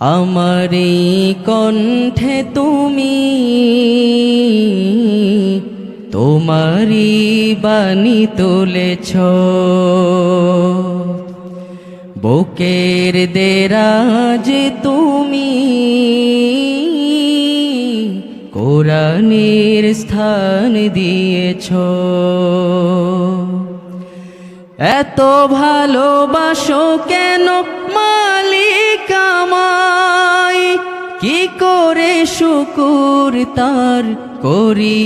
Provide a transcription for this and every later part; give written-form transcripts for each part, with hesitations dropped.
আমারি কণ্ঠে তুমি তোমারি বাণী তুলেছ, বুকের দেরাজ তুমি কোরআনের স্থান দিয়েছ। এত ভালোবাসো কেন মালিক আমায়, কি করে শুকুর তার করি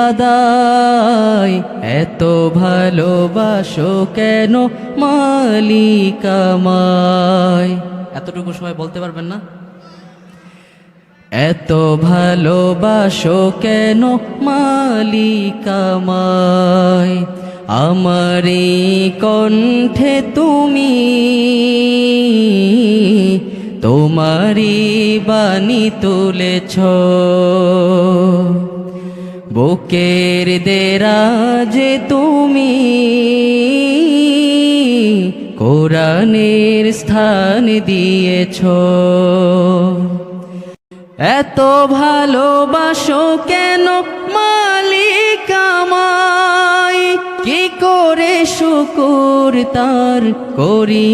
আদায়। এত ভালোবাসো কেন মালিক আমায়। এতটুকু সবাই বলতে পারবেন না? এত ভালোবাসো কেন মালিক আমায়, আমারি কণ্ঠে তুমি তোমারি বাণী তুলেছ, বুকের দেরাজে তুমি কোরআনের স্থান দিয়েছ। এত ভালোবাসো কেন মালিক আমায়, কি করে শুকুর তার করি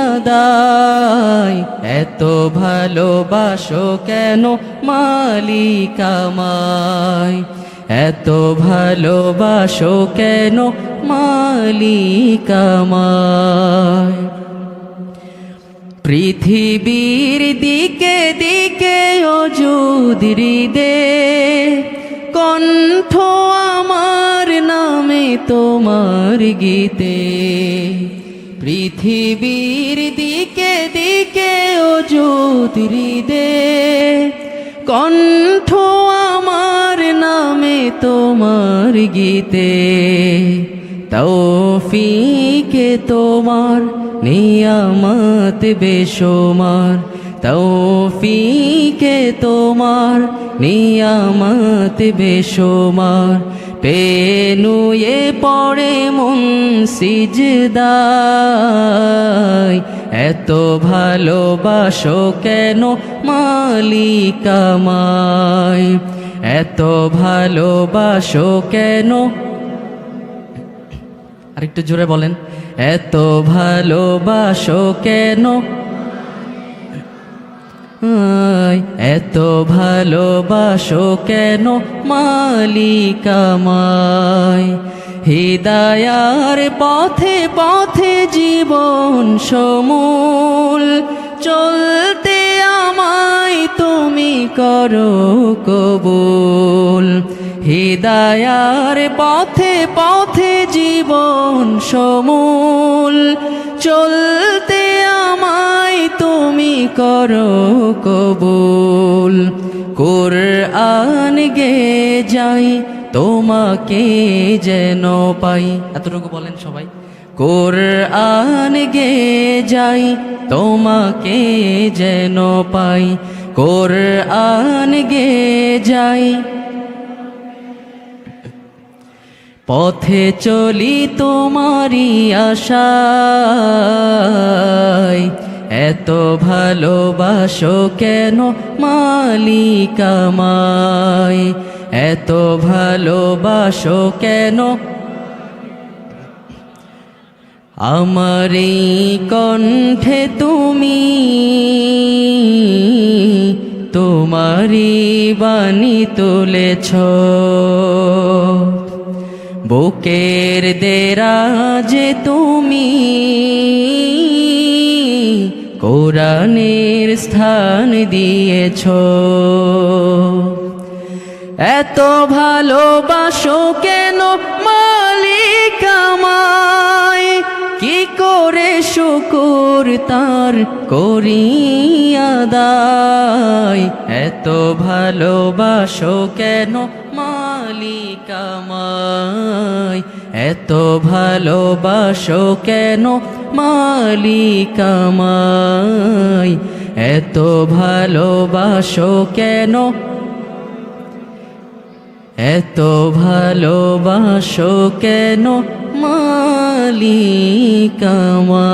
আদায়। এত ভালোবাসো কেন মালিক আমায়, এত ভালোবাসো কেন মালিক আমায়। পৃথিবীর দিকে দিকে অযুদ হৃদে, কণ্ঠ আমার নামে তোমার গীতে। পৃথিবীর দিকে দিকে অযুদ হৃদে, কণ্ঠ আমার নামে তোমার গীতে। তৌফিকে তোমার নিয়ামত বেশুমার, তৌফিকে তোমার নিয়ামত বেশুমার। পেনুয়ে পড়ে মন সিজদায়, এত ভালোবাসো কেন মালিক আমায়, এত ভালোবাসো কেন। আরেকটু জোরে বলেন, এত ভালোবাসো কেন, এত ভালোবাসো কেন মালিক আমায়। হিদায়ার পথে পথে জীবন সমূল চলতে আমায় তুমি করো কবুল। হিদায়ার পথে পথে জীবন সমূল চলতে আমায় তুমি করো কবুল। কুরআন গে যাই তোমাকে যেন পাই। এতটুকু বলেন সবাই। কুরআন গে যাই তোমাকে যেন পাই, কুরআন গে যাই। পথে চলি তোমারি আশায়, এত ভালোবাসো কেন মালিক আমায়, এত ভালোবাসো কেন। আমারি কণ্ঠে তুমি তোমারি বাণী তুলেছ, বুকের দেরাজে তুমি কোরআনের স্থান দিয়েছ। এত ভালোবাসো কেন মালিক আমায়, কি করে শুকুর তার করি আদায়। এত ভালোবাসো কেন মালিক আমায়, এত ভালোবাসো কেন মালিক আমায়, এত ভালোবাসো কেন, এত ভালোবাসো কেন মালিক আমার।